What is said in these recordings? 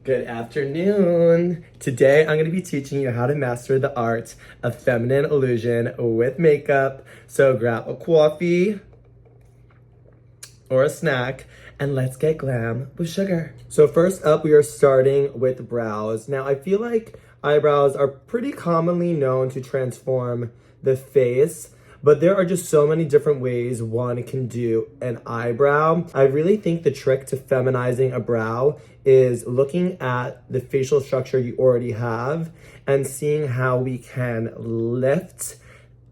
Good afternoon. Today I'm going to be teaching you how to master the art of feminine illusion with makeup. So grab a coffee or a snack and let's get glam with sugar. So first up, we are starting with brows. Now I feel like eyebrows are pretty commonly known to transform the face, but there are just so many different ways one can do an eyebrow. I really think the trick to feminizing a brow is looking at the facial structure you already have and seeing how we can lift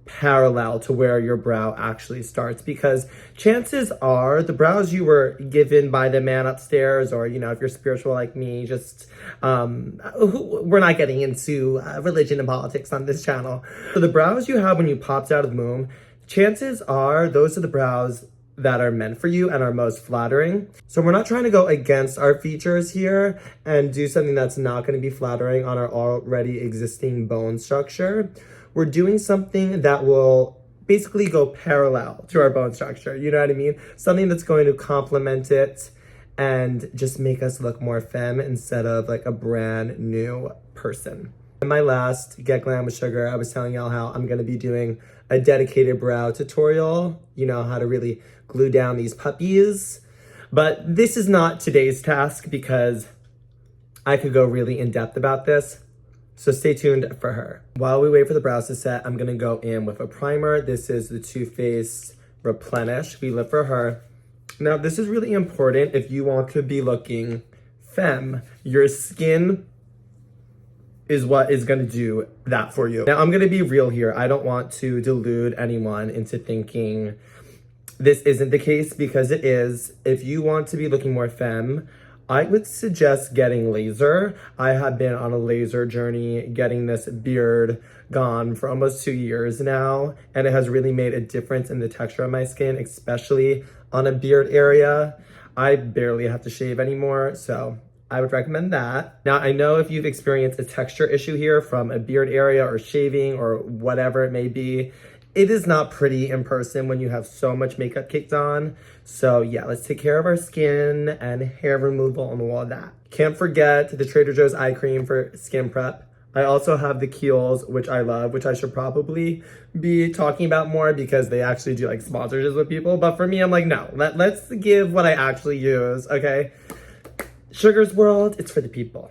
parallel to where your brow actually starts, because chances are the brows you were given by the man upstairs, or if you're spiritual like me, just we're not getting into religion and politics on this channel. So the brows you have when you popped out of the womb, chances are those are the brows that are meant for you and are most flattering. So we're not trying to go against our features here and do something that's not going to be flattering on our already existing bone structure. We're doing something that will basically go parallel to our bone structure. You know what I mean? Something that's going to complement it and just make us look more femme instead of like a brand new person. In my last Get Glam with Sugar, I was telling y'all how I'm going to be doing a dedicated brow tutorial, how to really glue down these puppies. But this is not today's task because I could go really in depth about this. So stay tuned for her. While we wait for the brows to set, I'm gonna go in with a primer. This is the Too Faced Replenish. We live for her. Now, this is really important if you want to be looking femme. Your skin is what is gonna do that for you. Now, I'm gonna be real here. I don't want to delude anyone into thinking this isn't the case, because it is. If you want to be looking more femme, I would suggest getting laser. I have been on a laser journey getting this beard gone for almost 2 years now, and it has really made a difference in the texture of my skin, especially on a beard area. I barely have to shave anymore, so I would recommend that. Now, I know if you've experienced a texture issue here from a beard area or shaving or whatever it may be, it is not pretty in person when you have so much makeup caked on. So yeah, let's take care of our skin and hair removal and all of that. Can't forget the Trader Joe's eye cream for skin prep. I also have the Kiehl's, which I love, which I should probably be talking about more because they actually do like sponsorships with people. But for me, I'm like, no, let's give what I actually use, okay? Sugar's World, it's for the people,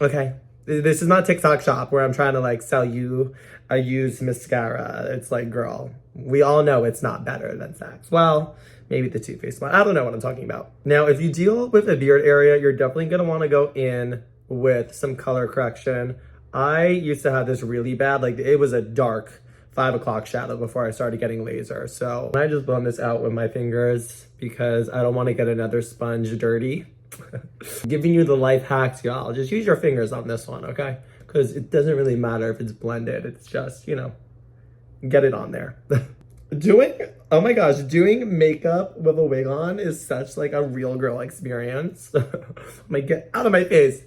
okay? This is not TikTok shop where I'm trying to like sell you a used mascara. It's like, girl, we all know it's not better than Saks. Well, maybe the Too Faced one. I don't know what I'm talking about. Now, if you deal with a beard area, you're definitely gonna wanna go in with some color correction. I used to have this really bad, like it was a dark 5 o'clock shadow before I started getting laser. So I just blend this out with my fingers because I don't wanna get another sponge dirty. Giving you the life hacks, y'all. Just use your fingers on this one, okay? Because it doesn't really matter if it's blended. It's just, get it on there. Oh my gosh, doing makeup with a wig on is such like a real girl experience. I'm like, get out of my face.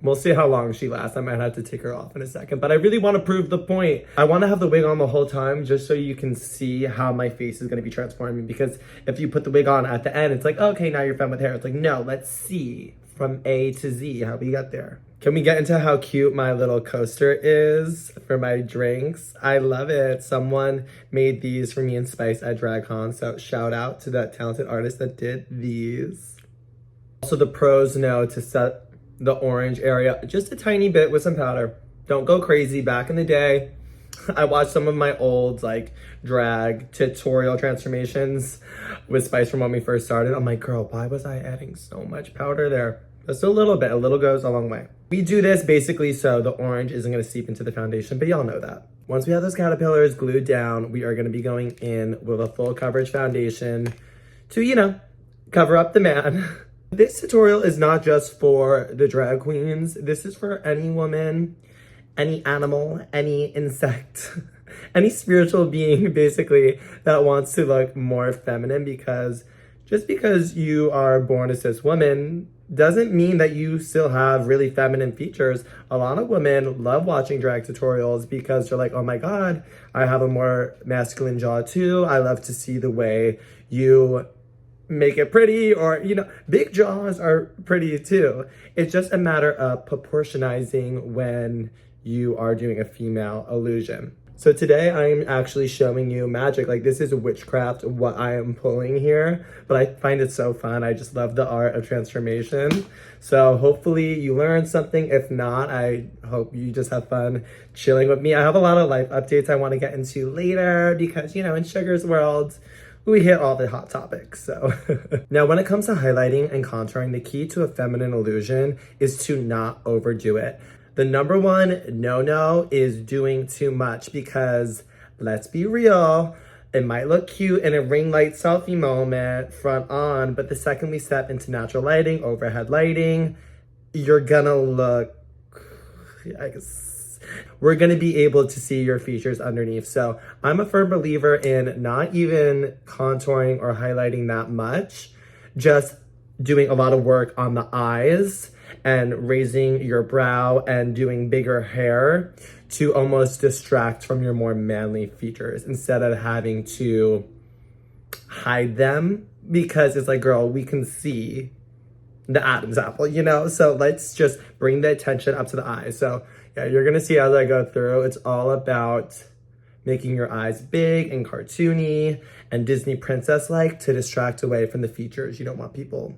We'll see how long she lasts. I might have to take her off in a second, but I really want to prove the point. I want to have the wig on the whole time just so you can see how my face is going to be transforming, because if you put the wig on at the end, it's like, okay, now you're femme with hair. It's like, no, let's see from A to Z how we got there. Can we get into how cute my little coaster is for my drinks? I love it. Someone made these for me and Spice at DragCon, so shout out to that talented artist that did these. Also, the pros know to set the orange area just a tiny bit with some powder. Don't go crazy. Back in the day, I watched some of my old like drag tutorial transformations with Spice from when we first started. I'm like, girl, why was I adding so much powder there? Just a little bit. A little goes a long way. We do this basically so the orange isn't going to seep into the foundation, but y'all know that. Once we have those caterpillars glued down, we are going to be going in with a full coverage foundation to, cover up the man. This tutorial is not just for the drag queens. This is for any woman, any animal, any insect, any spiritual being, basically, that wants to look more feminine, because just because you are born a cis woman doesn't mean that you still have really feminine features. A lot of women love watching drag tutorials because they're like, oh my God, I have a more masculine jaw too. I love to see the way you make it pretty, or, you know, big jaws are pretty too. It's just a matter of proportionizing when you are doing a female illusion. So today I'm actually showing you magic. Like, this is witchcraft, what I am pulling here, but I find it so fun. I just love the art of transformation. So hopefully you learned something. If not, I hope you just have fun chilling with me. I have a lot of life updates I want to get into later because, you know, in Sugar's world, we hit all the hot topics. So now when it comes to highlighting and contouring, the key to a feminine illusion is to not overdo it. The number one no-no is doing too much, because let's be real, it might look cute in a ring light selfie moment front on, but the second we step into natural lighting, overhead lighting, you're gonna look, I guess, we're gonna be able to see your features underneath. So I'm a firm believer in not even contouring or highlighting that much, just doing a lot of work on the eyes and raising your brow and doing bigger hair to almost distract from your more manly features instead of having to hide them, because it's like, girl, we can see the Adam's apple, you know? So let's just bring the attention up to the eyes. So yeah, you're gonna see as I go through, it's all about making your eyes big and cartoony and Disney princess-like to distract away from the features you don't want people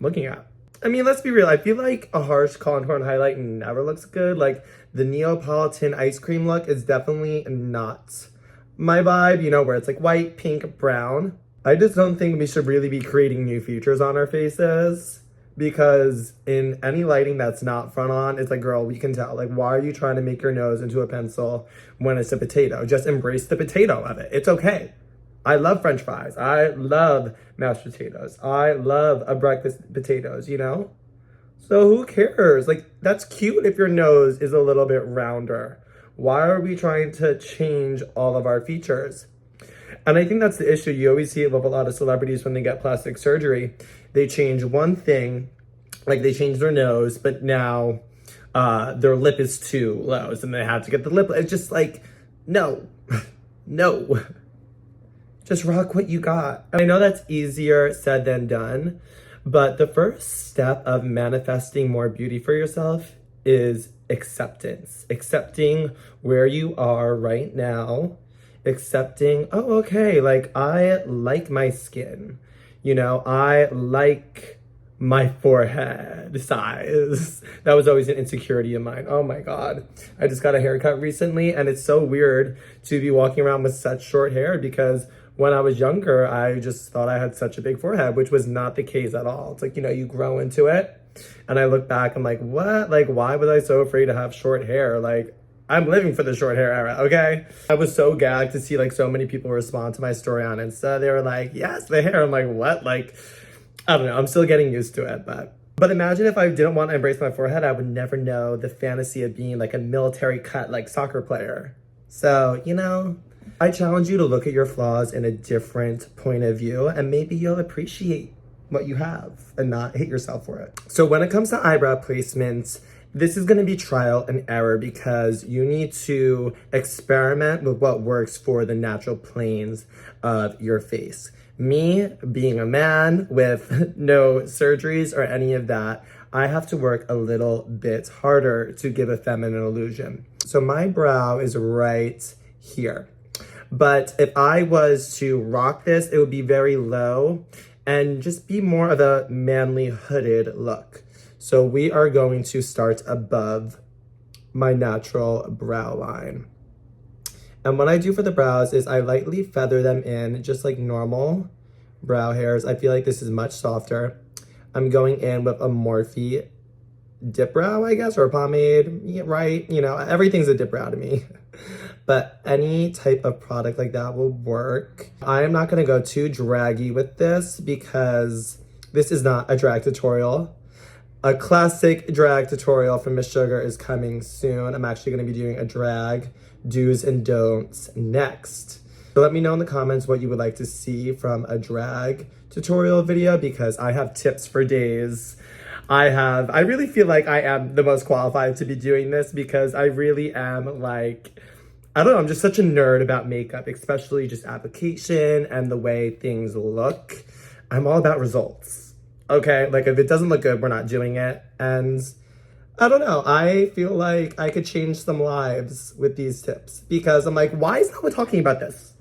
looking at. I mean, let's be real. I feel like a harsh contour and highlight never looks good. Like, the Neapolitan ice cream look is definitely not my vibe, you know, where it's like white, pink, brown. I just don't think we should really be creating new features on our faces, because in any lighting that's not front on, it's like, girl, we can tell. Like, why are you trying to make your nose into a pencil when it's a potato? Just embrace the potato of it. It's okay. I love French fries. I love mashed potatoes. I love a breakfast potatoes, you know? So who cares? Like, that's cute if your nose is a little bit rounder. Why are we trying to change all of our features? And I think that's the issue. You always see it with a lot of celebrities when they get plastic surgery. They change one thing, like they change their nose, but now their lip is too low, so they have to get the lip. It's just like, no, no. Just rock what you got. I know that's easier said than done, but the first step of manifesting more beauty for yourself is acceptance. Accepting where you are right now. Accepting, oh, okay, like, I like my skin. You know, I like my forehead size. That was always an insecurity of mine. Oh my God. I just got a haircut recently, and it's so weird to be walking around with such short hair, because when I was younger, I just thought I had such a big forehead, which was not the case at all. It's like, you know, you grow into it. And I look back, I'm like, what? Like, why was I so afraid to have short hair? Like, I'm living for the short hair era, okay? I was so gagged to see like so many people respond to my story on Insta. They were like, yes, the hair. I'm like, what? Like, I don't know. I'm still getting used to it, but imagine if I didn't want to embrace my forehead, I would never know the fantasy of being like a military cut, like soccer player. So, you know, I challenge you to look at your flaws in a different point of view, and maybe you'll appreciate what you have and not hate yourself for it. So when it comes to eyebrow placements, this is going to be trial and error, because you need to experiment with what works for the natural planes of your face. Me, being a man with no surgeries or any of that, I have to work a little bit harder to give a feminine illusion. So my brow is right here. But if I was to rock this, it would be very low and just be more of a manly hooded look. So we are going to start above my natural brow line. And what I do for the brows is I lightly feather them in, just like normal brow hairs. I feel like this is much softer. I'm going in with a Morphe dip brow, I guess, or pomade, yeah, right? You know, everything's a dip brow to me. But any type of product like that will work. I am not gonna go too draggy with this, because this is not a drag tutorial. A classic drag tutorial from Miss Sugar is coming soon. I'm actually gonna be doing a drag do's and don'ts next. So let me know in the comments what you would like to see from a drag tutorial video, because I have tips for days. I really feel like I am the most qualified to be doing this, because I really am like, I don't know, I'm just such a nerd about makeup, especially just application and the way things look. I'm all about results. Okay, like if it doesn't look good, we're not doing it. And I don't know, I feel like I could change some lives with these tips because I'm like, why is no one talking about this?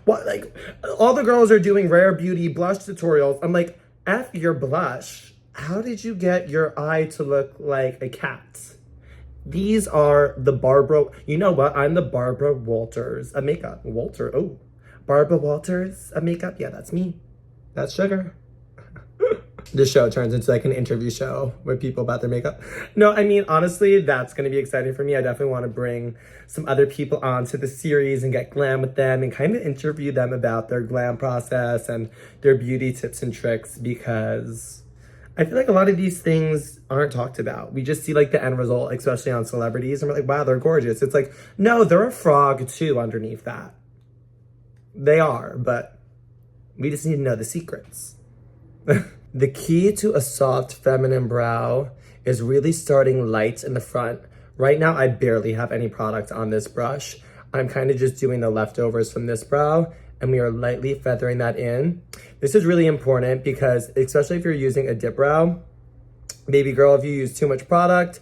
What, like, all the girls are doing rare beauty blush tutorials. I'm like, F your blush. How did you get your eye to look like a cat? These are the Barbara, you know what? I'm the Barbara Walters of makeup. Barbara Walters of makeup. Yeah, that's me. That's Sugar. This show turns into like an interview show with people about their makeup. No, I mean, honestly, that's going to be exciting for me. I definitely want to bring some other people onto the series and get glam with them and kind of interview them about their glam process and their beauty tips and tricks because I feel like a lot of these things aren't talked about. We just see like the end result, especially on celebrities, and we're like, wow, they're gorgeous. It's like, no, they're a frog too underneath that. They are, but we just need to know the secrets. The key to a soft feminine brow is really starting light in the front. Right now, I barely have any product on this brush. I'm kind of just doing the leftovers from this brow and we are lightly feathering that in. This is really important because especially if you're using a dip brow, baby girl, if you use too much product,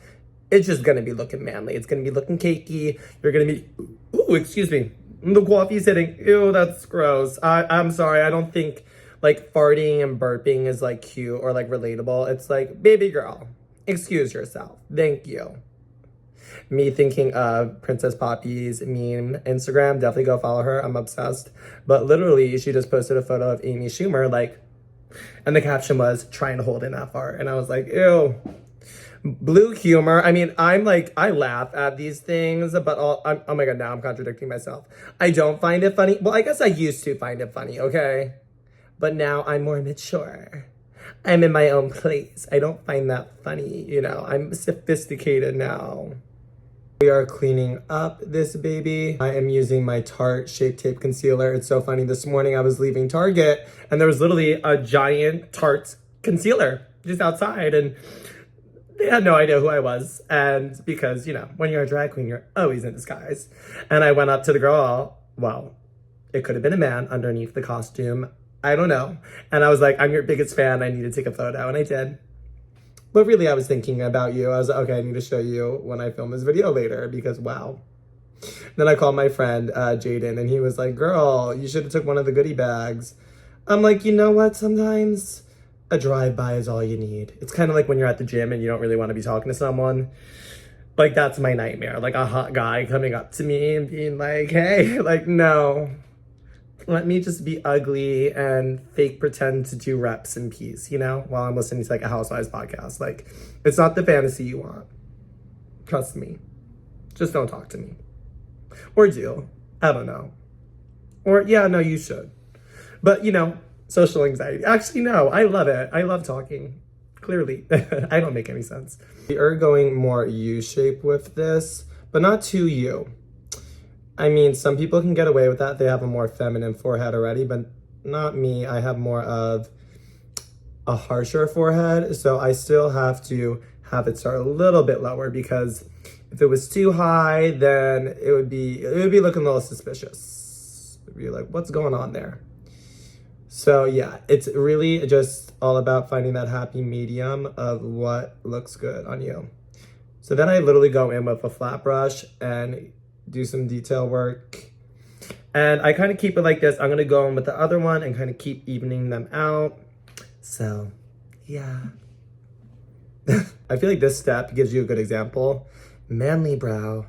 it's just gonna be looking manly. It's gonna be looking cakey. You're gonna be, ooh, excuse me. The coffee's hitting. Ew, that's gross. I'm sorry, I don't think like farting and burping is like cute or like relatable. It's like, baby girl, excuse yourself. Thank you. Me thinking of Princess Poppy's meme Instagram, definitely go follow her. I'm obsessed. But literally, she just posted a photo of Amy Schumer, like, and the caption was trying to hold in that fart. And I was like, ew. Blue humor. I mean, I'm like, I laugh at these things, but oh my God, now I'm contradicting myself. I don't find it funny. Well, I guess I used to find it funny, okay? But now I'm more mature. I'm in my own place. I don't find that funny, you know? I'm sophisticated now. We are cleaning up this baby. I am using my Tarte Shape Tape Concealer. It's so funny. This morning I was leaving Target and there was literally a giant Tarte concealer just outside and they had no idea who I was. And because, you know, when you're a drag queen, you're always in disguise. And I went up to the girl. Well, it could have been a man underneath the costume. I don't know. And I was like, I'm your biggest fan. I need to take a photo. And I did. But really, I was thinking about you. I was like, okay, I need to show you when I film this video later because wow. Then I called my friend, Jaden, and he was like, girl, you should have took one of the goodie bags. I'm like, you know what? Sometimes a drive-by is all you need. It's kind of like when you're at the gym and you don't really want to be talking to someone. Like, that's my nightmare. Like a hot guy coming up to me and being like, hey, like, no. Let me just be ugly and fake pretend to do reps in peace, you know, while I'm listening to like a Housewives podcast. Like, it's not the fantasy you want. Trust me. Just don't talk to me. Or do. I don't know. Or, yeah, no, you should. But, you know, social anxiety. Actually, no, I love it. I love talking. Clearly. I don't make any sense. We are going more U-shape with this, but not too U. I mean, some people can get away with that. They have a more feminine forehead already, but not me. I have more of a harsher forehead, so I still have to have it start a little bit lower because if it was too high, then it would be looking a little suspicious. It'd be like, what's going on there? So yeah, it's really just all about finding that happy medium of what looks good on you. So then I literally go in with a flat brush and do some detail work. And I kind of keep it like this. I'm going to go in with the other one and kind of keep evening them out. So, yeah. I feel like this step gives you a good example. Manly brow,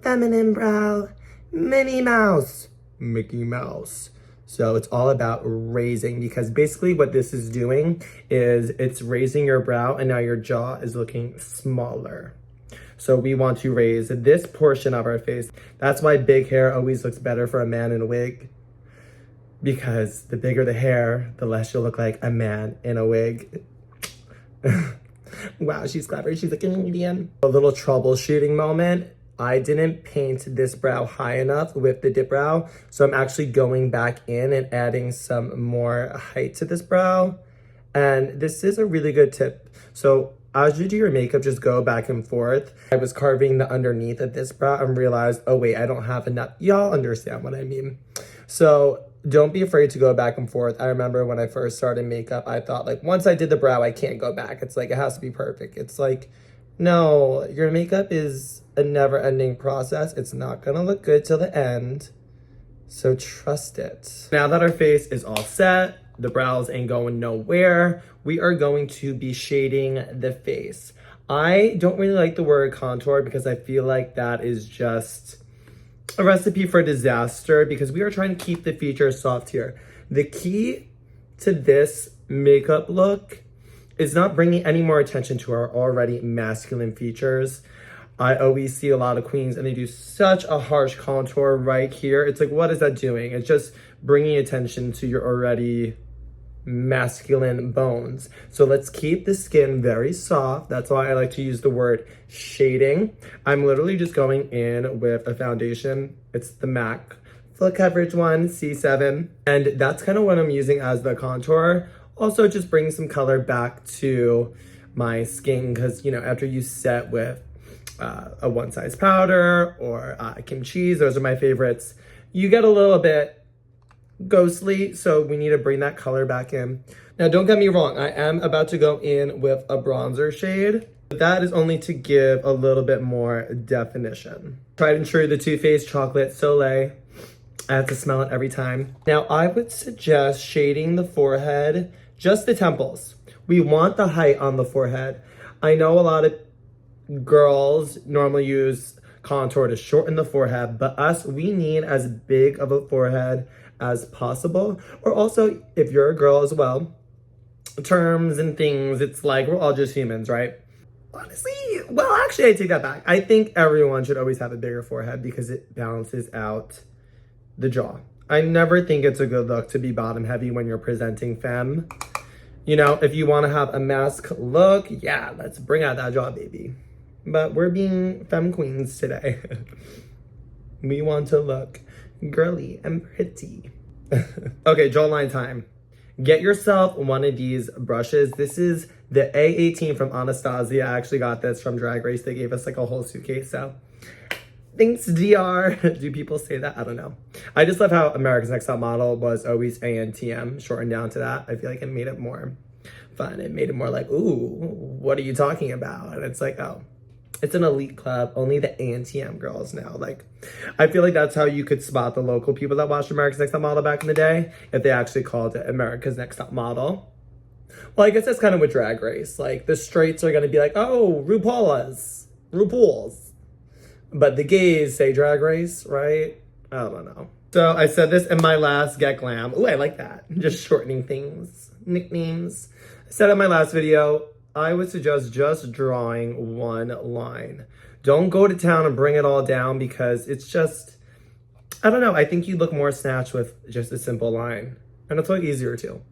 feminine brow, Minnie Mouse, Mickey Mouse. So it's all about raising because basically what this is doing is it's raising your brow and now your jaw is looking smaller. So we want to raise this portion of our face. That's why big hair always looks better for a man in a wig. Because the bigger the hair, the less you'll look like a man in a wig. Wow, she's clever. She's a comedian. A little troubleshooting moment. I didn't paint this brow high enough with the dip brow. So I'm actually going back in and adding some more height to this brow. And this is a really good tip. So as you do your makeup, just go back and forth. I was carving the underneath of this brow and realized, oh wait, I don't have enough. Y'all understand what I mean. So don't be afraid to go back and forth. I remember when I first started makeup, I thought like once I did the brow, I can't go back. It's like it has to be perfect. It's like, no, your makeup is a never-ending process. It's not gonna look good till the end. So trust it. Now that our face is all set, the brows ain't going nowhere, we are going to be shading the face. I don't really like the word contour because I feel like that is just a recipe for disaster because we are trying to keep the features soft here. The key to this makeup look is not bringing any more attention to our already masculine features. I always see a lot of queens and they do such a harsh contour right here. It's like, what is that doing? It's just bringing attention to your already masculine bones. So let's keep the skin very soft. That's why I like to use the word shading. I'm literally just going in with a foundation. It's the MAC Full Coverage one, C7. And that's kind of what I'm using as the contour. Also just bring some color back to my skin because, you know, after you set with a one size powder or kimchi, those are my favorites, you get a little bit ghostly, so we need to bring that color back in. Now don't get me wrong, I am about to go in with a bronzer shade, but that is only to give a little bit more definition. Tried and true, the Too Faced Chocolate Soleil. I have to smell it every time. Now I would suggest shading the forehead, just the temples. We want the height on the forehead. I know a lot of girls normally use contour to shorten the forehead, but us, we need as big of a forehead as possible. Or also, if you're a girl as well, terms and things, it's like we're all just humans, right? Honestly, well, actually, I take that back. I think everyone should always have a bigger forehead because it balances out the jaw. I never think it's a good look to be bottom heavy when you're presenting femme. You know, if you want to have a mask look, yeah, let's bring out that jaw, baby. But we're being femme queens today. We want to look girly and pretty. Okay, jawline time. Get yourself one of these brushes. This is the A18 from Anastasia. I actually got this from Drag Race. They gave us like a whole suitcase, so thanks, DR. Do people say that? I don't know. I just love how America's Next Top Model was always ANTM, shortened down to that. I feel like it made it more fun. It made it more like, ooh, what are you talking about? And it's like, oh, it's an elite club. Only the ANTM girls now. Like, I feel like that's how you could spot the local people that watched America's Next Top Model back in the day, if they actually called it America's Next Top Model. Well, I guess that's kind of with Drag Race. Like, the straights are going to be like, oh, RuPaul's. But the gays say Drag Race, right? I don't know. So I said this in my last Get Glam. Ooh, I like that. Just shortening things. Nicknames. I said in my last video, I would suggest just drawing one line. Don't go to town and bring it all down because it's just, I don't know. I think you look more snatched with just a simple line. And it's like easier too.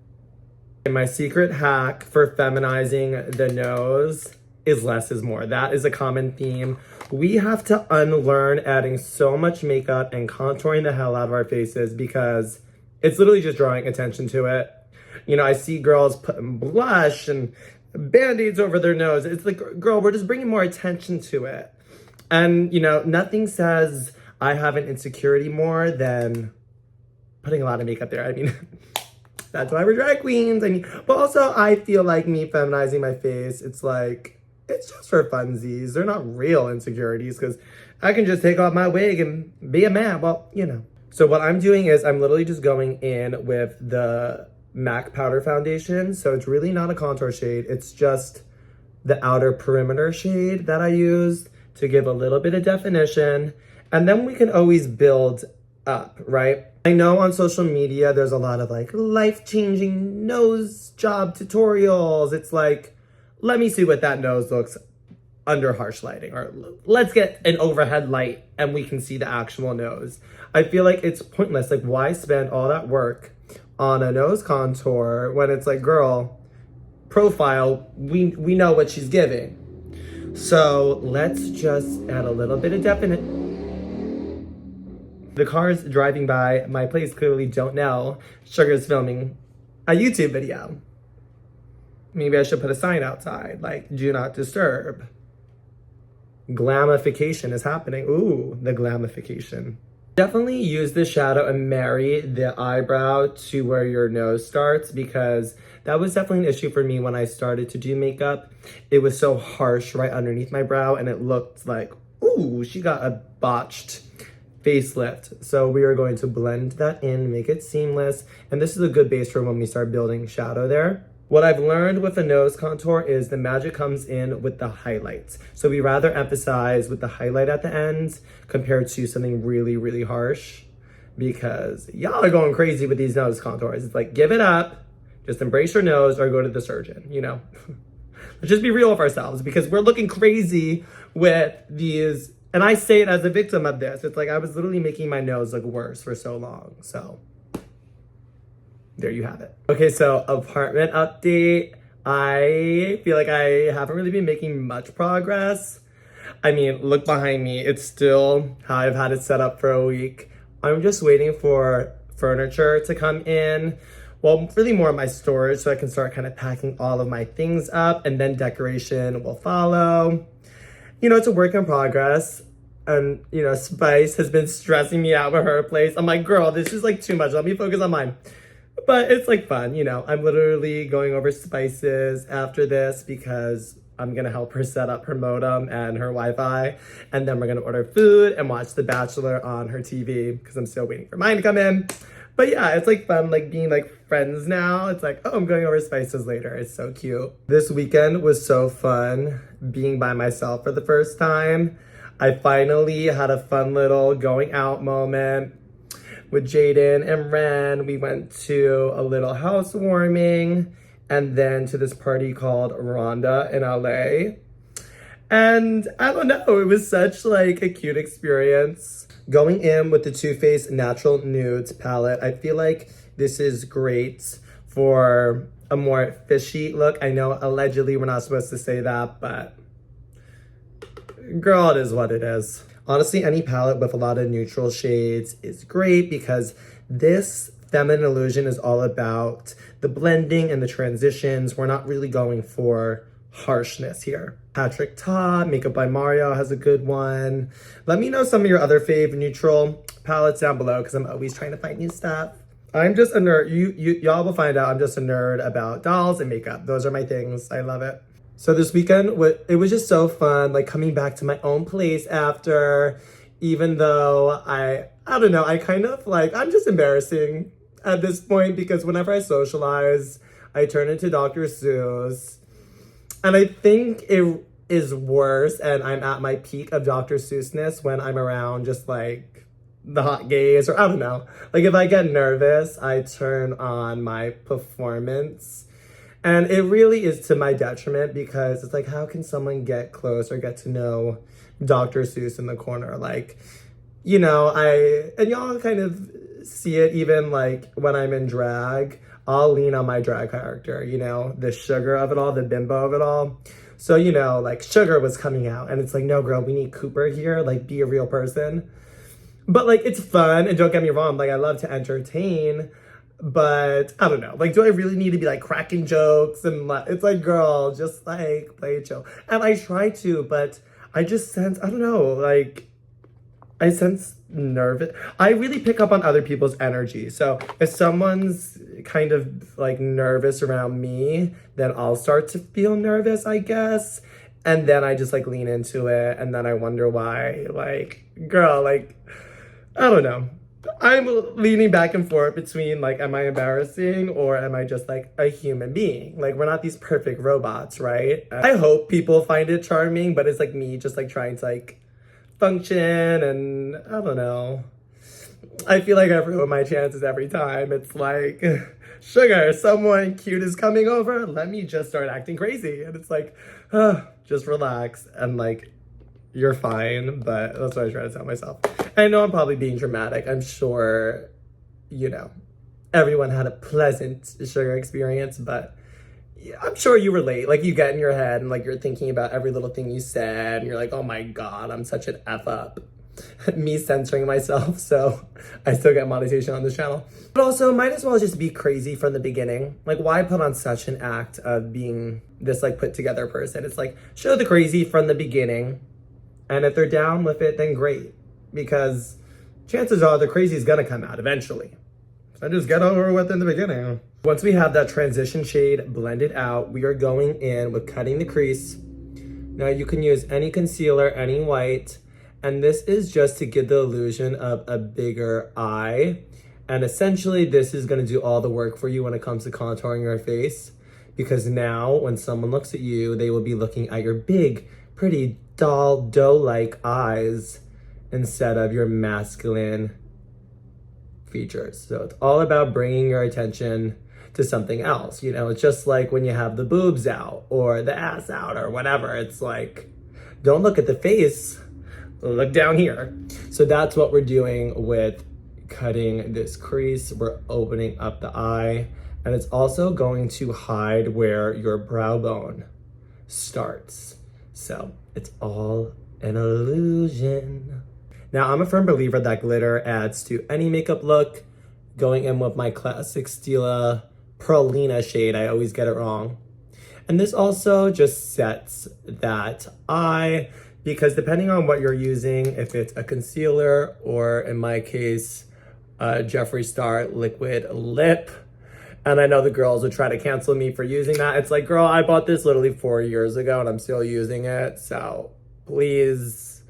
And my secret hack for feminizing the nose is less is more. That is a common theme. We have to unlearn adding so much makeup and contouring the hell out of our faces because it's literally just drawing attention to it. You know, I see girls putting blush and Band-Aids over their nose. It's like, girl, we're just bringing more attention to it. And, you know, nothing says I have an insecurity more than putting a lot of makeup there. I mean, that's why we're drag queens. I mean, but also I feel like me feminizing my face, it's like, it's just for funsies. They're not real insecurities because I can just take off my wig and be a man. Well, you know. So what I'm doing is I'm literally just going in with the MAC powder foundation. So it's really not a contour shade. It's just the outer perimeter shade that I used to give a little bit of definition. And then we can always build up, right? I know on social media, there's a lot of like life-changing nose job tutorials. It's like, let me see what that nose looks under harsh lighting, or let's get an overhead light and we can see the actual nose. I feel like it's pointless. Like, why spend all that work on a nose contour when it's like, girl, profile, we know what she's giving. So let's just add a little bit of The cars driving by my place clearly don't know Sugar's filming a YouTube video. Maybe I should put a sign outside, like, do not disturb. Glamification is happening. Ooh, the glamification. Definitely use the shadow and marry the eyebrow to where your nose starts, because that was definitely an issue for me when I started to do makeup. It was so harsh right underneath my brow and it looked like, ooh, she got a botched facelift. So we are going to blend that in, make it seamless. And this is a good base for when we start building shadow there. What I've learned with a nose contour is the magic comes in with the highlights. So we rather emphasize with the highlight at the end compared to something really, really harsh, because y'all are going crazy with these nose contours. It's like, give it up, just embrace your nose or go to the surgeon, you know? Let's just be real with ourselves, because we're looking crazy with these, and I say it as a victim of this. It's like I was literally making my nose look worse for so long, so. There you have it. Okay, so apartment update. I feel like I haven't really been making much progress. I mean, look behind me. It's still how I've had it set up for a week. I'm just waiting for furniture to come in. Well, really more of my storage, so I can start kind of packing all of my things up, and then decoration will follow. You know, it's a work in progress. And, you know, Spice has been stressing me out with her place. I'm like, girl, this is like too much. Let me focus on mine. But it's like fun, you know. I'm literally going over Spices after this because I'm gonna help her set up her modem and her Wi-Fi. And then we're gonna order food and watch The Bachelor on her TV because I'm still waiting for mine to come in. But yeah, it's like fun, like being like friends now. It's like, oh, I'm going over Spices later. It's so cute. This weekend was so fun being by myself for the first time. I finally had a fun little going out moment with Jaden and Ren. We went to a little housewarming and then to this party called Rhonda in LA. And I don't know, it was such like a cute experience. Going in with the Too Faced Natural Nudes palette, I feel like this is great for a more fishy look. I know allegedly we're not supposed to say that, but girl, it is what it is. Honestly, any palette with a lot of neutral shades is great because this feminine illusion is all about the blending and the transitions. We're not really going for harshness here. Patrick Ta, Makeup by Mario has a good one. Let me know some of your other fave neutral palettes down below because I'm always trying to find new stuff. I'm just a nerd. Y'all will find out I'm just a nerd about dolls and makeup. Those are my things. I love it. So this weekend, it was just so fun, like coming back to my own place after, even though I don't know, I kind of like, I'm just embarrassing at this point because whenever I socialize, I turn into Dr. Seuss. And I think it is worse and I'm at my peak of Dr. Seussness when I'm around just like the hot gays, or I don't know. Like if I get nervous, I turn on my performance. And it really is to my detriment because it's like, how can someone get close or get to know Dr. Seuss in the corner? Like, you know, and y'all kind of see it even like when I'm in drag, I'll lean on my drag character, you know, the sugar of it all, the bimbo of it all. So, you know, like Sugar was coming out and it's like, no, girl, we need Cooper here. Like, be a real person. But like, it's fun. And don't get me wrong, like I love to entertain. But I don't know, like, do I really need to be like cracking jokes? And like, it's like, girl, just like play it chill. And I try to, but I just sense, I don't know, like, I sense nervous. I really pick up on other people's energy. So if someone's kind of like nervous around me, then I'll start to feel nervous, I guess. And then I just like lean into it. And then I wonder why, like, girl, like, I don't know. I'm leaning back and forth between like, am I embarrassing or am I just like a human being? Like, we're not these perfect robots, right? I hope people find it charming, but it's like me just like trying to like function and I don't know. I feel like I ruin my chances every time. It's like, Sugar, someone cute is coming over. Let me just start acting crazy. And it's like, just relax and like, you're fine, but that's what I try to tell myself. I know I'm probably being dramatic. I'm sure, you know, everyone had a pleasant Sugar experience, but yeah, I'm sure you relate. Like, you get in your head and like you're thinking about every little thing you said and you're like, oh my God, I'm such an F up. Me censoring myself, so I still get monetization on this channel. But also, might as well just be crazy from the beginning. Like, why put on such an act of being this like put together person? It's like, show the crazy from the beginning. And if they're down with it, then great. Because chances are the crazy is gonna come out eventually. So just get over with in the beginning. Once we have that transition shade blended out, we are going in with cutting the crease. Now you can use any concealer, any white, and this is just to give the illusion of a bigger eye. And essentially this is gonna do all the work for you when it comes to contouring your face, because now when someone looks at you, they will be looking at your big, pretty doll, doe-like eyes instead of your masculine features. So it's all about bringing your attention to something else. You know, it's just like when you have the boobs out or the ass out or whatever. It's like, don't look at the face, look down here. So that's what we're doing with cutting this crease. We're opening up the eye, and it's also going to hide where your brow bone starts. So it's all an illusion. Now, I'm a firm believer that glitter adds to any makeup look. Going in with my classic Stila Pralina shade, I always get it wrong. And this also just sets that eye, because depending on what you're using, if it's a concealer or in my case, Jeffree Star Liquid Lip, and I know the girls would try to cancel me for using that. It's like, girl, I bought this literally 4 years ago and I'm still using it. So please,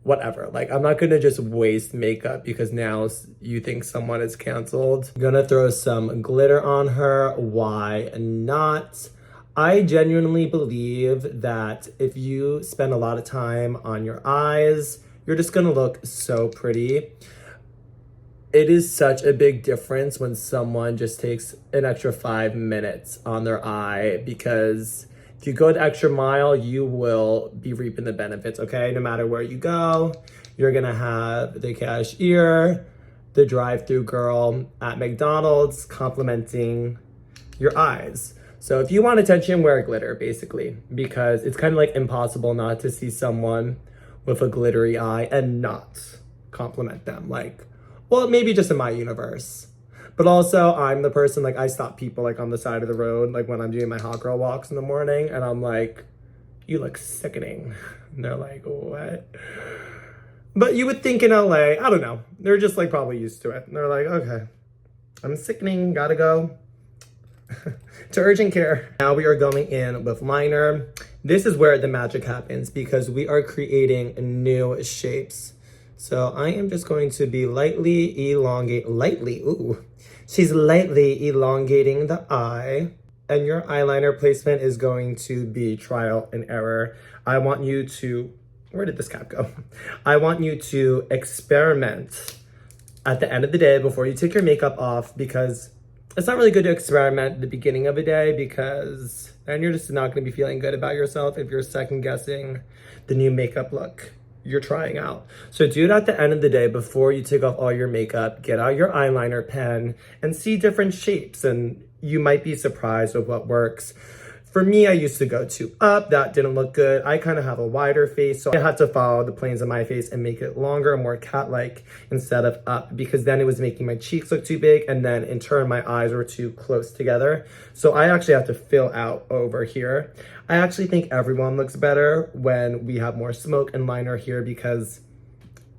whatever. Like, I'm not gonna just waste makeup because now you think someone is canceled. I'm gonna throw some glitter on her. Why not? I genuinely believe that if you spend a lot of time on your eyes, you're just gonna look so pretty. It is such a big difference when someone just takes an extra 5 minutes on their eye, because if you go the extra mile, you will be reaping the benefits, okay? No matter where you go, you're gonna have the cashier, the drive-through girl at McDonald's complimenting your eyes. So if you want attention, wear glitter, basically, because it's kind of like impossible not to see someone with a glittery eye and not compliment them. Like, well, maybe just in my universe. But also, I'm the person, like, I stop people, like, on the side of the road, like, when I'm doing my hot girl walks in the morning, and I'm like, you look sickening. And they're like, what? But you would think in LA, I don't know, they're just, like, probably used to it. And they're like, okay, I'm sickening, gotta go to urgent care. Now we are going in with liner. This is where the magic happens, because we are creating new shapes. So I am just going to be lightly she's lightly elongating the eye, and your eyeliner placement is going to be trial and error. I want you to, where did this cap go? I want you to experiment at the end of the day before you take your makeup off, because it's not really good to experiment at the beginning of a day, because then you're just not going to be feeling good about yourself if you're second guessing the new makeup look you're trying out. So do it at the end of the day before you take off all your makeup. Get out your eyeliner pen and see different shapes, and you might be surprised with what works. For me, I used to go too up. That didn't look good. I kind of have a wider face, so I had to follow the planes of my face and make it longer and more cat-like instead of up, because then it was making my cheeks look too big, and then in turn my eyes were too close together. So I actually have to fill out over here. I actually think everyone looks better when we have more smoke and liner here, because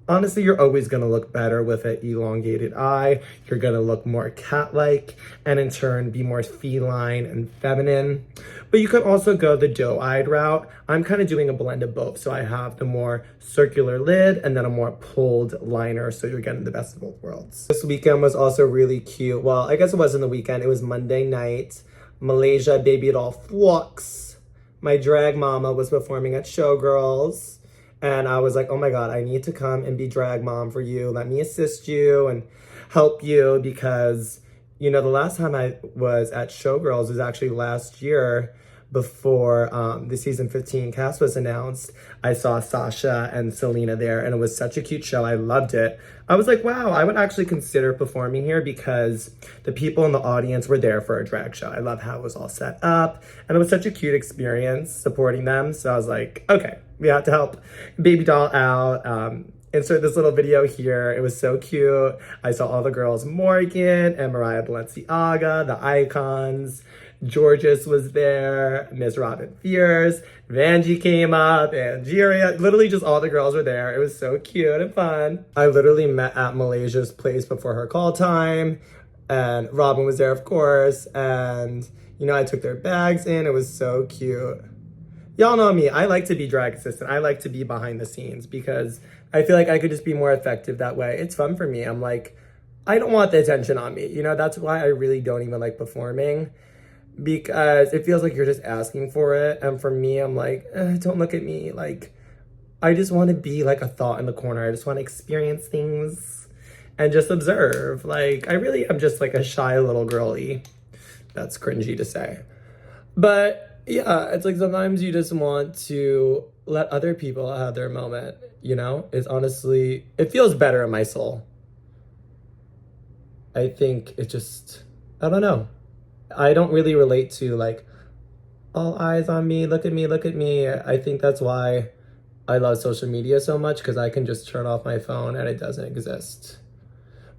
honestly, you're always gonna look better with an elongated eye. You're gonna look more cat-like, and in turn be more feline and feminine. But you could also go the doe-eyed route. I'm kind of doing a blend of both. So I have the more circular lid and then a more pulled liner, so you're getting the best of both worlds. This weekend was also really cute. Well, I guess it wasn't the weekend, it was Monday night. Malaysia Baby Doll Flux, my drag mama, was performing at Showgirls. And I was like, oh my God, I need to come and be drag mom for you. Let me assist you and help you, because, you know, the last time I was at Showgirls was actually last year, before the season 15 cast was announced. I saw Sasha and Selena there, and it was such a cute show. I loved it. I was like, wow, I would actually consider performing here, because the people in the audience were there for a drag show. I love how it was all set up, and it was such a cute experience supporting them. So I was like, okay, we have to help Baby Doll out. Insert this little video here. It was so cute. I saw all the girls, Morgan and Mariah Balenciaga, the icons. Georges was there, Miss Robin Fierce, Vanjie came up, Angeria, literally just all the girls were there. It was so cute and fun. I literally met at Malaysia's place before her call time, and Robin was there, of course, and you know, I took their bags in. It was so cute. Y'all know me, I like to be drag assistant. I like to be behind the scenes because I feel like I could just be more effective that way. It's fun for me. I'm like, I don't want the attention on me. You know, that's why I really don't even like performing, because it feels like you're just asking for it. And for me, I'm like, don't look at me. Like, I just want to be like a thought in the corner. I just want to experience things and just observe. Like, I really am just like a shy little girly. That's cringy to say. But yeah, it's like sometimes you just want to let other people have their moment, you know? It's honestly, it feels better in my soul. I think it just, I don't know. I don't really relate to like, all eyes on me, look at me, look at me. I think that's why I love social media so much, because I can just turn off my phone and it doesn't exist.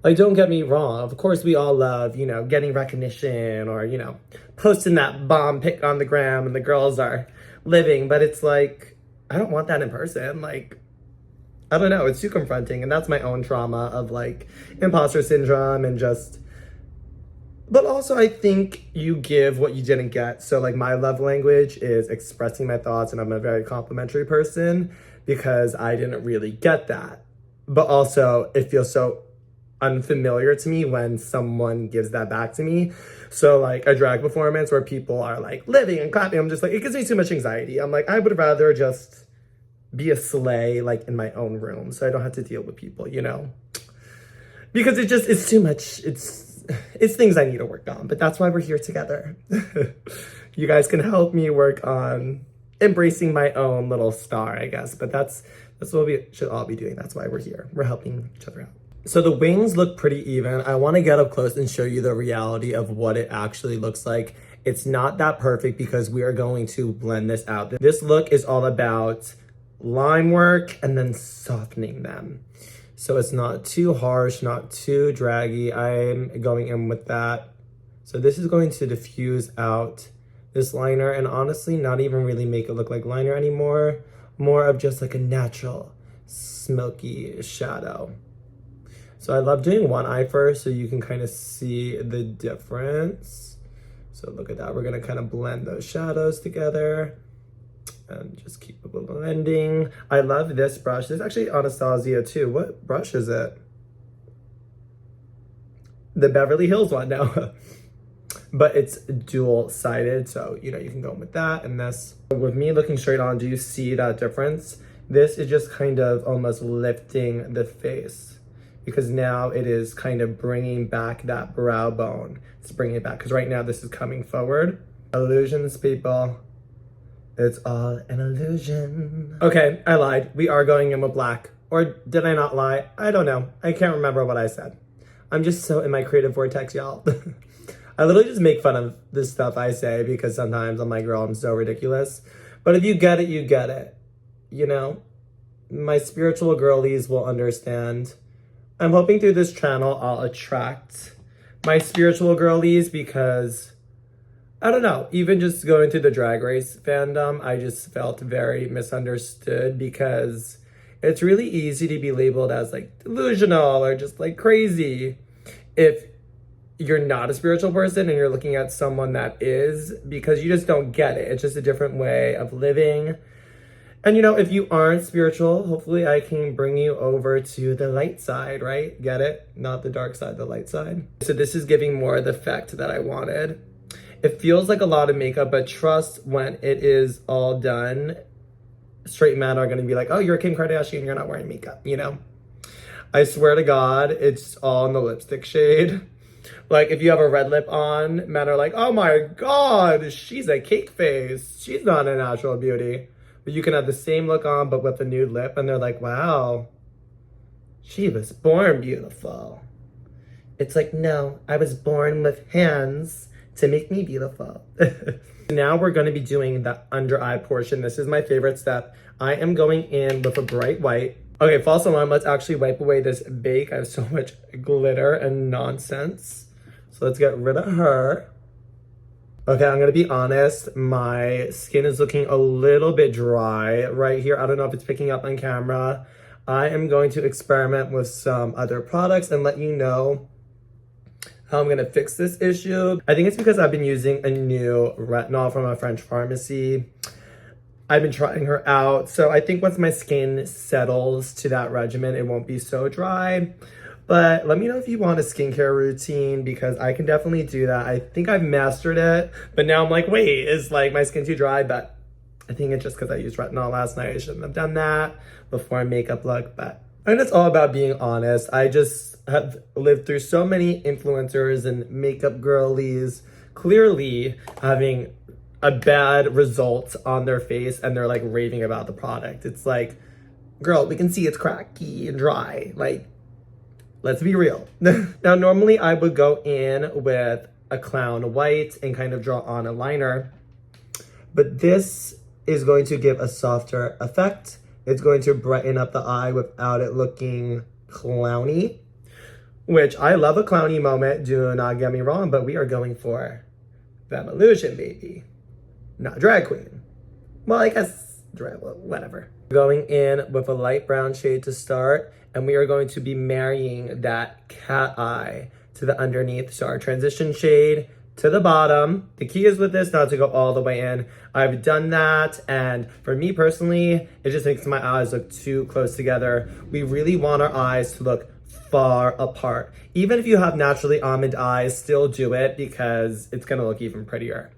Like, don't get me wrong. Of course, we all love, you know, getting recognition or, you know, posting that bomb pic on the gram and the girls are living. But it's like, I don't want that in person. Like, I don't know. It's too confronting. And that's my own trauma of like imposter syndrome and just, but also I think you give what you didn't get. So like my love language is expressing my thoughts, and I'm a very complimentary person because I didn't really get that. But also it feels so unfamiliar to me when someone gives that back to me. So like a drag performance where people are like living and clapping, I'm just like, it gives me too much anxiety. I'm like, I would rather just be a slay like in my own room so I don't have to deal with people, you know? Because it's too much. It's things I need to work on, but that's why we're here together. You guys can help me work on embracing my own little star, I guess. But that's what we should all be doing. That's why we're here. We're helping each other out. So the wings look pretty even. I want to get up close and show you the reality of what it actually looks like. It's not that perfect because we are going to blend this out. This look is all about line work and then softening them. So it's not too harsh, not too draggy. I'm going in with that. So this is going to diffuse out this liner and honestly not even really make it look like liner anymore. More of just like a natural smoky shadow. So I love doing one eye first so you can kind of see the difference. So look at that. We're going to kind of blend those shadows together and just keep blending. I love this brush. This is actually Anastasia too. What brush is it? The Beverly Hills one, no. But it's dual-sided, so you know you can go with that and this. With me looking straight on, do you see that difference? This is just kind of almost lifting the face, because now it is kind of bringing back that brow bone. It's bringing it back, because right now this is coming forward. Illusions, people. It's all an illusion. Okay, I lied. We are going in with black. Or did I not lie? I don't know. I can't remember what I said. I'm just so in my creative vortex, y'all. I literally just make fun of this stuff I say because sometimes I'm like, girl, I'm so ridiculous. But if you get it, you get it. You know? My spiritual girlies will understand. I'm hoping through this channel I'll attract my spiritual girlies because I don't know, even just going through the Drag Race fandom, I just felt very misunderstood because it's really easy to be labeled as like delusional or just like crazy if you're not a spiritual person and you're looking at someone that is, because you just don't get it. It's just a different way of living. And you know, if you aren't spiritual, hopefully I can bring you over to the light side, right? Get it? Not the dark side, the light side. So this is giving more the effect that I wanted. It feels like a lot of makeup, but trust when it is all done, straight men are gonna be like, oh, you're Kim Kardashian, you're not wearing makeup, you know? I swear to God, it's all in the lipstick shade. Like if you have a red lip on, men are like, oh my God, she's a cake face. She's not a natural beauty. But you can have the same look on, but with a nude lip, and they're like, wow, she was born beautiful. It's like, no, I was born with hands to make me beautiful. Now we're going to be doing the under eye portion. This is my favorite step. I am going in with a bright white. Okay, false alarm. Let's actually wipe away this bake. I have so much glitter and nonsense. So let's get rid of her. Okay, I'm gonna be honest. My skin is looking a little bit dry right here. I don't know if it's picking up on camera. I am going to experiment with some other products and let you know how I'm gonna fix this issue. I think it's because I've been using a new retinol from a French pharmacy. I've been trying her out. So I think once my skin settles to that regimen, it won't be so dry. But let me know if you want a skincare routine because I can definitely do that. I think I've mastered it, but now I'm like, wait, is like my skin too dry? But I think it's just because I used retinol last night. I shouldn't have done that before my makeup look, but and it's all about being honest. I just have lived through so many influencers and makeup girlies clearly having a bad result on their face and they're like raving about the product. It's like, girl, we can see it's cracky and dry. Like, let's be real. Now, normally I would go in with a clown white and kind of draw on a liner, but this is going to give a softer effect. It's going to brighten up the eye without it looking clowny, which I love a clowny moment, do not get me wrong, but we are going for Femillusion, baby, not drag queen. Well, I guess drag, well, whatever. Going in with a light brown shade to start, and we are going to be marrying that cat eye to the underneath. So our transition shade to the bottom. The key is with this not to go all the way in. I've done that, and for me personally, it just makes my eyes look too close together. We really want our eyes to look far apart. Even if you have naturally almond eyes, still do it because it's gonna look even prettier.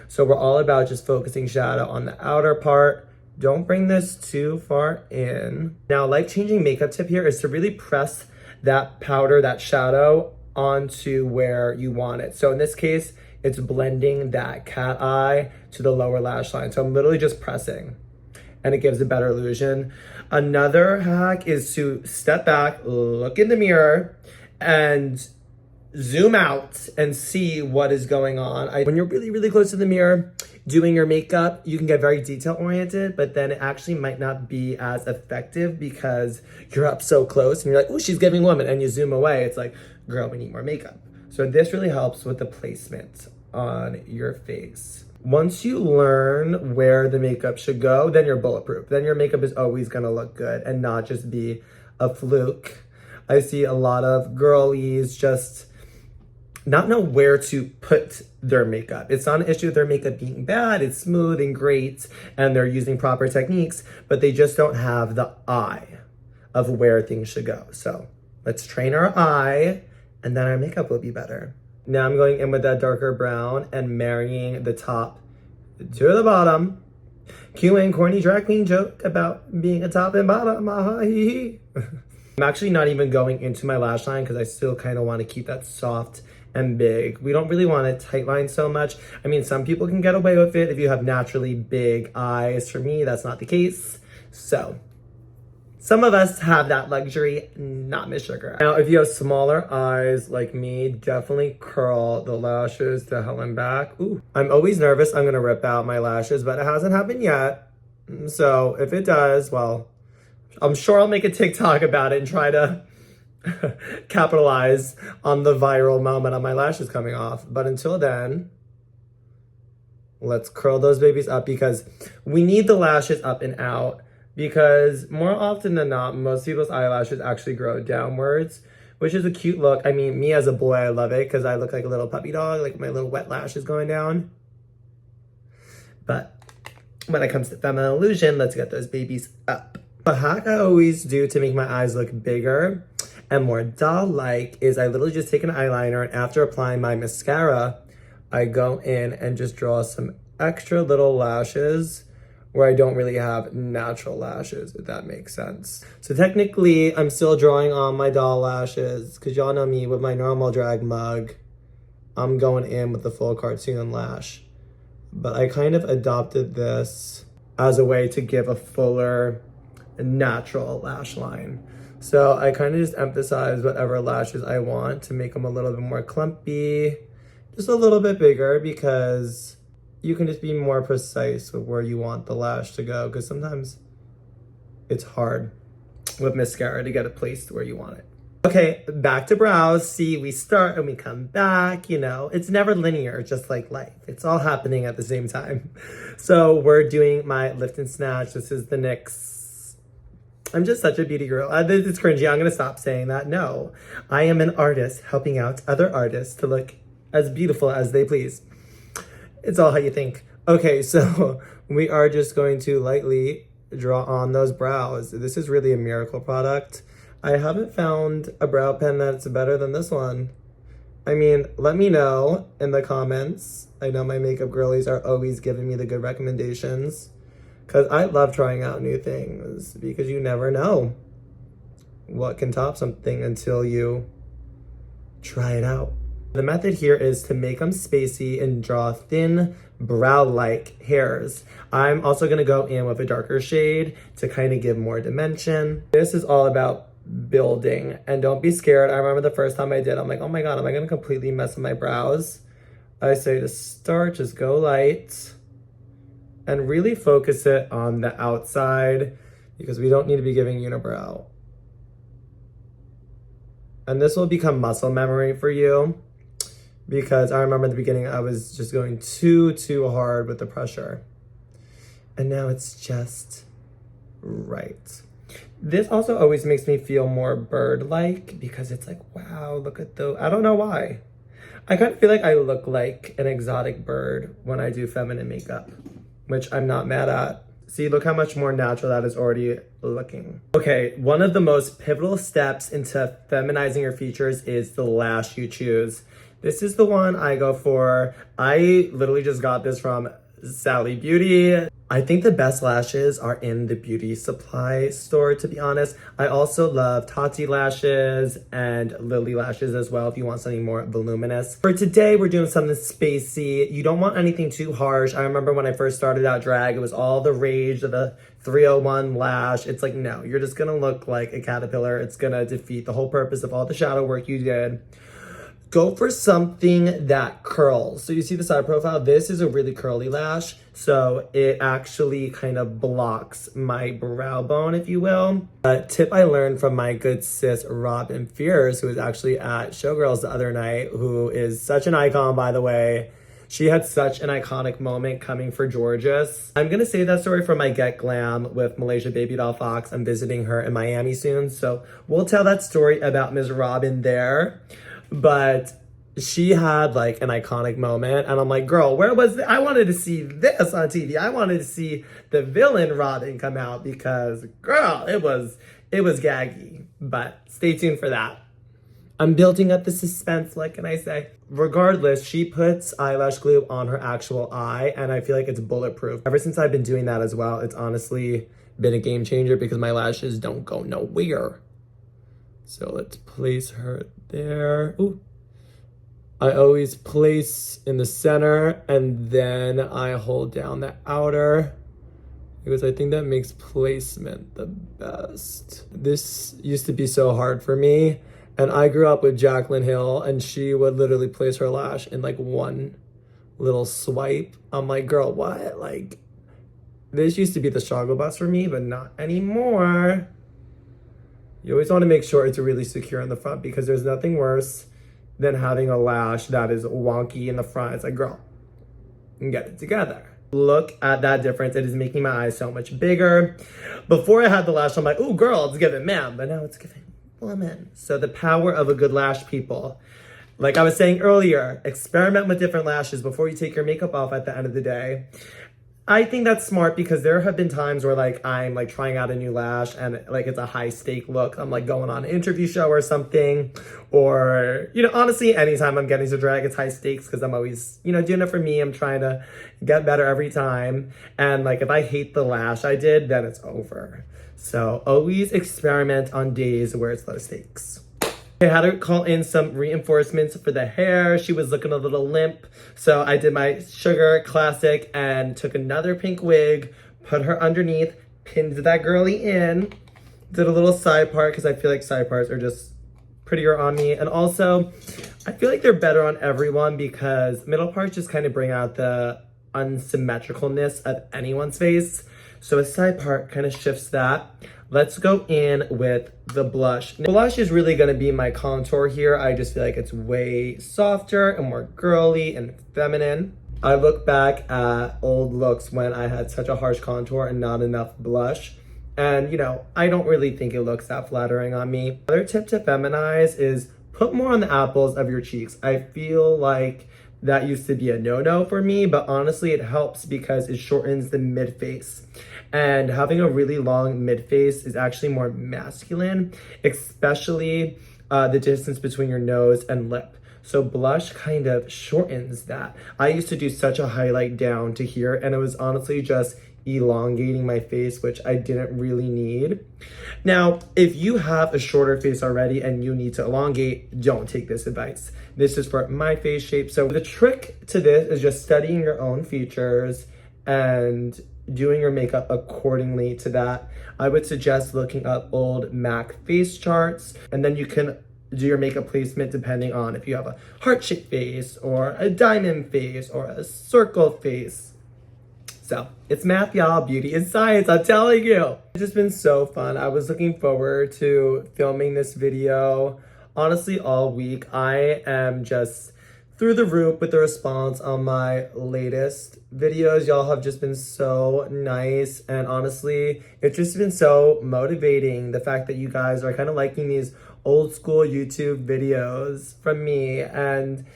So we're all about just focusing shadow on the outer part. Don't bring this too far in. Now, life changing makeup tip here is to really press that powder, that shadow onto where you want it. So in this case, it's blending that cat eye to the lower lash line. So I'm literally just pressing and it gives a better illusion. Another hack is to step back, look in the mirror, and zoom out and see what is going on. When you're really, really close to the mirror doing your makeup, you can get very detail oriented, but then it actually might not be as effective because you're up so close and you're like, oh, she's giving woman, and you zoom away. It's like, girl, we need more makeup. So this really helps with the placement on your face. Once you learn where the makeup should go, then you're bulletproof. Then your makeup is always gonna look good and not just be a fluke. I see a lot of girlies just not know where to put their makeup. It's not an issue with their makeup being bad, it's smooth and great, and they're using proper techniques, but they just don't have the eye of where things should go. So let's train our eye, and then our makeup will be better. Now I'm going in with that darker brown and marrying the top to the bottom. Cue and corny drag queen joke about being a top and bottom. I'm actually not even going into my lash line because I still kind of want to keep that soft and big. We don't really want a tight line so much. I mean, some people can get away with it if you have naturally big eyes. For me, that's not the case. So some of us have that luxury, not Miss Sugar. Now, if you have smaller eyes like me, definitely curl the lashes to hell and back. Ooh, I'm always nervous I'm gonna rip out my lashes, but it hasn't happened yet. So if it does, well, I'm sure I'll make a TikTok about it and try to capitalize on the viral moment of my lashes coming off. But until then, let's curl those babies up because we need the lashes up and out, because more often than not, most people's eyelashes actually grow downwards, which is a cute look. I mean, me as a boy, I love it because I look like a little puppy dog, like my little wet lashes going down. But when it comes to feminine illusion, let's get those babies up. A hack I always do to make my eyes look bigger and more doll-like is I literally just take an eyeliner, and after applying my mascara, I go in and just draw some extra little lashes where I don't really have natural lashes, if that makes sense. So technically, I'm still drawing on my doll lashes because y'all know me with my normal drag mug. I'm going in with the full cartoon lash. But I kind of adopted this as a way to give a fuller, natural lash line. So I kind of just emphasize whatever lashes I want to make them a little bit more clumpy, just a little bit bigger, because you can just be more precise with where you want the lash to go, because sometimes it's hard with mascara to get it placed where you want it. Okay, back to brows. See, we start and we come back, you know. It's never linear, just like life. It's all happening at the same time. So we're doing my lift and snatch. This is the NYX. I'm just such a beauty girl. This is cringy. I'm going to stop saying that. No, I am an artist helping out other artists to look as beautiful as they please. It's all how you think. Okay, so we are just going to lightly draw on those brows. This is really a miracle product. I haven't found a brow pen that's better than this one. I mean, let me know in the comments. I know my makeup girlies are always giving me the good recommendations because I love trying out new things because you never know what can top something until you try it out. The method here is to make them spacey and draw thin brow-like hairs. I'm also going to go in with a darker shade to kind of give more dimension. This is all about building, and don't be scared. I remember the first time I did, I'm like, oh my god, am I gonna completely mess up my brows? I say to start, just go light and really focus it on the outside because we don't need to be giving unibrow. And this will become muscle memory for you because I remember in the beginning I was just going too hard with the pressure, and now it's just right. This also always makes me feel more bird-like because it's like, wow, look at those. I don't know why. I kind of feel like I look like an exotic bird when I do feminine makeup, which I'm not mad at. See, look how much more natural that is already looking. Okay, one of the most pivotal steps into feminizing your features is the lash you choose. This is the one I go for. I literally just got this from Sally Beauty. I think the best lashes are in the beauty supply store, to be honest. I also love Tati lashes and Lily lashes as well if you want something more voluminous. For today, we're doing something spacey. You don't want anything too harsh. I remember when I first started out drag, it was all the rage of the 301 lash. It's like, no, you're just gonna look like a caterpillar. It's gonna defeat the whole purpose of all the shadow work you did. Go for something that curls. So you see the side profile, this is a really curly lash. So it actually kind of blocks my brow bone, if you will. A tip I learned from my good sis, Robin Fierce, who was actually at Showgirls the other night, who is such an icon, by the way. She had such an iconic moment coming for Georges. I'm gonna save that story for my Get Glam with Malaysia Baby Doll Fox. I'm visiting her in Miami soon. So we'll tell that story about Ms. Robin there. But she had like an iconic moment and I'm like, girl, where was I wanted to see this on TV. I wanted to see the villain Robin come out because girl, it was gaggy. But stay tuned for that. I'm building up the suspense, what can I say? Regardless, she puts eyelash glue on her actual eye and I feel like it's bulletproof. Ever since I've been doing that as well, it's honestly been a game changer because my lashes don't go nowhere. So let's place her there. Ooh. I always place in the center and then I hold down the outer because I think that makes placement the best. This used to be so hard for me and I grew up with Jaclyn Hill and she would literally place her lash in like one little swipe. I'm like, girl, what? Like, this used to be the struggle bus for me, but not anymore. You always want to make sure it's really secure in the front because there's nothing worse than having a lash that is wonky in the front. It's like, girl, get it together. Look at that difference. It is making my eyes so much bigger. Before I had the lash, I'm like, ooh, girl, it's giving man, but now it's giving woman. So the power of a good lash, people. Like I was saying earlier, experiment with different lashes before you take your makeup off at the end of the day. I think that's smart because there have been times where like I'm like trying out a new lash and like it's a high stake look. I'm like going on an interview show or something, or, you know, honestly, anytime I'm getting to drag, it's high stakes because I'm always, you know, doing it for me. I'm trying to get better every time. And like if I hate the lash I did, then it's over. So always experiment on days where it's low stakes. I had to call in some reinforcements for the hair. She was looking a little limp. So I did my Sugar Classic and took another pink wig, put her underneath, pinned that girly in, did a little side part because I feel like side parts are just prettier on me. And also, I feel like they're better on everyone because middle parts just kind of bring out the unsymmetricalness of anyone's face. So a side part kind of shifts that. Let's go in with the blush. Now, blush is really gonna be my contour here. I just feel like it's way softer and more girly and feminine. I look back at old looks when I had such a harsh contour and not enough blush. And you know, I don't really think it looks that flattering on me. Another tip to feminize is put more on the apples of your cheeks. I feel like that used to be a no-no for me, but honestly it helps because it shortens the mid-face. And having a really long mid-face is actually more masculine, especially the distance between your nose and lip. So blush kind of shortens that. I used to do such a highlight down to here, and it was honestly just elongating my face, which I didn't really need. Now, if you have a shorter face already and you need to elongate, don't take this advice. This is for my face shape. So the trick to this is just studying your own features and doing your makeup accordingly to that. I would suggest looking up old MAC face charts, and then you can do your makeup placement depending on if you have a heart-shaped face or a diamond face or a circle face. So it's math, y'all. Beauty is science, I'm telling you. It's just been so fun. I was looking forward to filming this video. Honestly, all week, I am just through the roof with the response on my latest videos. Y'all have just been so nice. And honestly, it's just been so motivating. The fact that you guys are kind of liking these old school YouTube videos from me. And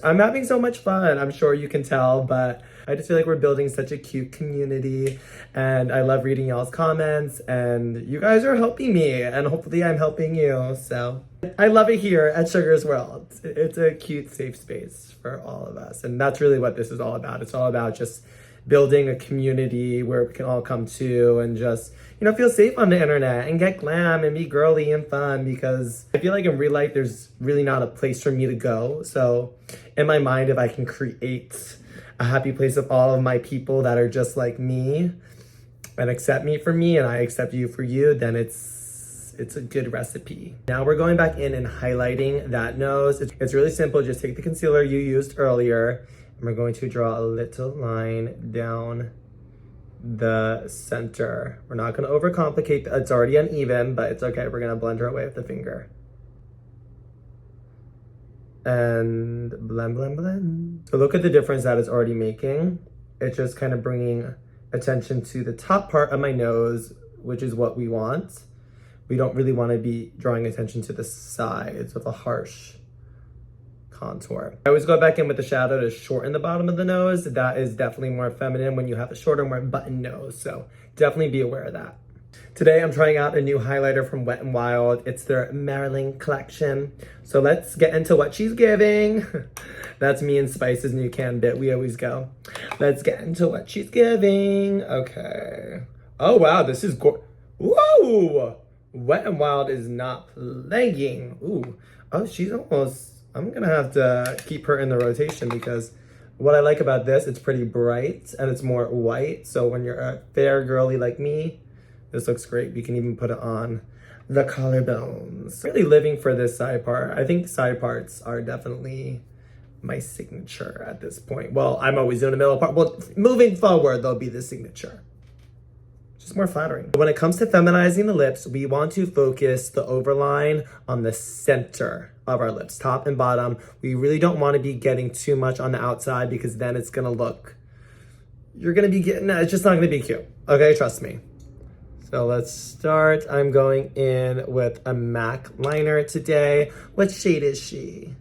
I'm having so much fun. I'm sure you can tell, but I just feel like we're building such a cute community, and I love reading y'all's comments, and you guys are helping me, and hopefully I'm helping you. So I love it here at Sugar's World. It's a cute, safe space for all of us, and that's really what this is all about. It's all about just building a community where we can all come to and just, you know, feel safe on the internet and get glam and be girly and fun, because I feel like in real life there's really not a place for me to go. So in my mind, if I can create a happy place of all of my people that are just like me and accept me for me and I accept you for you, then it's a good recipe. Now we're going back in and highlighting that nose. It's really simple. Just take the concealer you used earlier, and we're going to draw a little line down the center. We're not going to overcomplicate. It's already uneven, but it's okay. We're going to blend our way with the finger. And blend, blend, blend. So look at the difference that it's already making. It's just kind of bringing attention to the top part of my nose, which is what we want. We don't really want to be drawing attention to the sides with a harsh contour. I always go back in with the shadow to shorten the bottom of the nose. That is definitely more feminine when you have a shorter, more button nose. So definitely be aware of that. Today I'm trying out a new highlighter from Wet n Wild. It's their Marilyn collection. So let's get into what she's giving. That's me and Spice's new can bit. We always go. Let's get into what she's giving. Okay. Oh wow, this is whoa! Wet n Wild is not playing. Ooh. Oh, she's almost, I'm gonna have to keep her in the rotation, because what I like about this, it's pretty bright and it's more white. So when you're a fair girly like me, this looks great. You can even put it on the collarbones. Really living for this side part. I think side parts are definitely my signature at this point. Well, I'm always doing a middle part. Well, moving forward, they'll be the signature. Just more flattering. When it comes to feminizing the lips, we want to focus the overline on the center of our lips, top and bottom. We really don't want to be getting too much on the outside, because then it's gonna look, you're gonna be getting, it's just not gonna be cute. Okay, trust me. So let's start. I'm going in with a MAC liner today. What shade is she?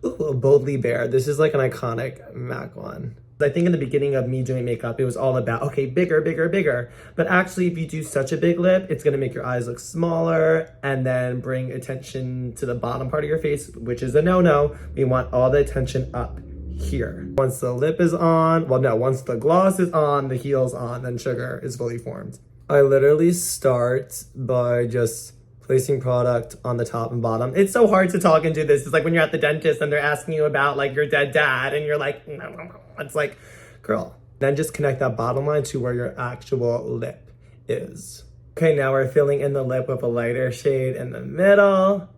Ooh, a Boldly Bare. This is like an iconic MAC one. I think in the beginning of me doing makeup, it was all about, okay, bigger, bigger, bigger. But actually, if you do such a big lip, it's gonna make your eyes look smaller and then bring attention to the bottom part of your face, which is a no-no. We want all the attention up here. Once the lip is on, well, no, once the gloss is on, the heel's on, then Sugar is fully formed. I literally start by just placing product on the top and bottom. It's so hard to talk and do this. It's like when you're at the dentist and they're asking you about like your dead dad and you're like, no. It's like, girl. Then just connect that bottom line to where your actual lip is. Okay, now we're filling in the lip with a lighter shade in the middle.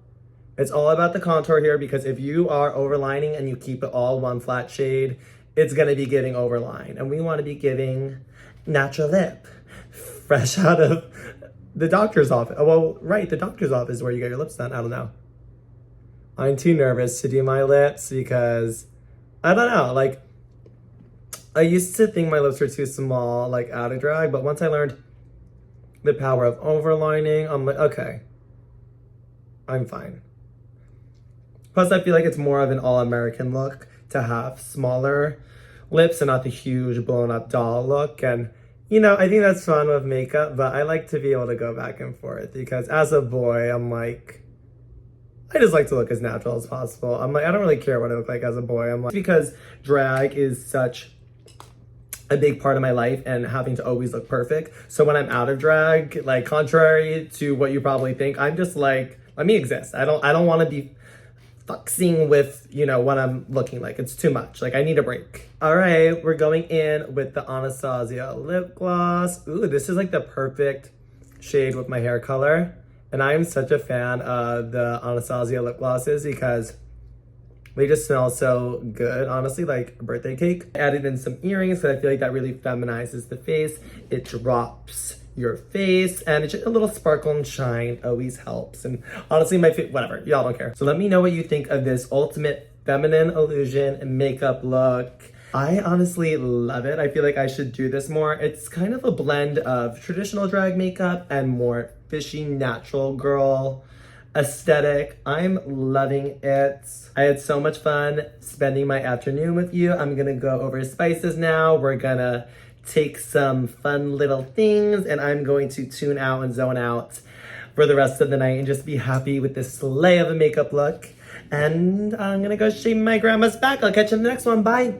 It's all about the contour here, because if you are overlining and you keep it all one flat shade, it's gonna be giving overline. And we wanna be giving natural lip. Fresh out of the doctor's office. Oh, well, right, the doctor's office is where you get your lips done. I don't know. I'm too nervous to do my lips because, I don't know, like, I used to think my lips were too small, like, out of drag, but once I learned the power of overlining, I'm like, okay, I'm fine. Plus, I feel like it's more of an all-American look to have smaller lips and not the huge blown-up doll look. And, you know, I think that's fun with makeup, but I like to be able to go back and forth because as a boy, I'm like, I just like to look as natural as possible. I'm like, I don't really care what I look like as a boy. I'm like, because drag is such a big part of my life and having to always look perfect. So when I'm out of drag, like contrary to what you probably think, I'm just like, let me exist. I don't want to be fuxing with, you know, what I'm looking like. It's too much. Like, I need a break. All right, we're going in with the Anastasia lip gloss. Ooh, this is like the perfect shade with my hair color. And I am such a fan of the Anastasia lip glosses because they just smell so good, honestly, like a birthday cake. I added in some earrings because I feel like that really feminizes the face. It drops your face, and it's just a little sparkle and shine always helps. And honestly, my face, whatever, y'all don't care. So let me know what you think of this ultimate feminine illusion makeup look. I honestly love it. I feel like I should do this more. It's kind of a blend of traditional drag makeup and more fishy natural girl aesthetic. I'm loving it. I had so much fun spending my afternoon with you. I'm gonna go over spices now. We're gonna take some fun little things and I'm going to tune out and zone out for the rest of the night and just be happy with this slay of a makeup look. And I'm gonna go shave my grandma's back. I'll catch you in the next one. Bye.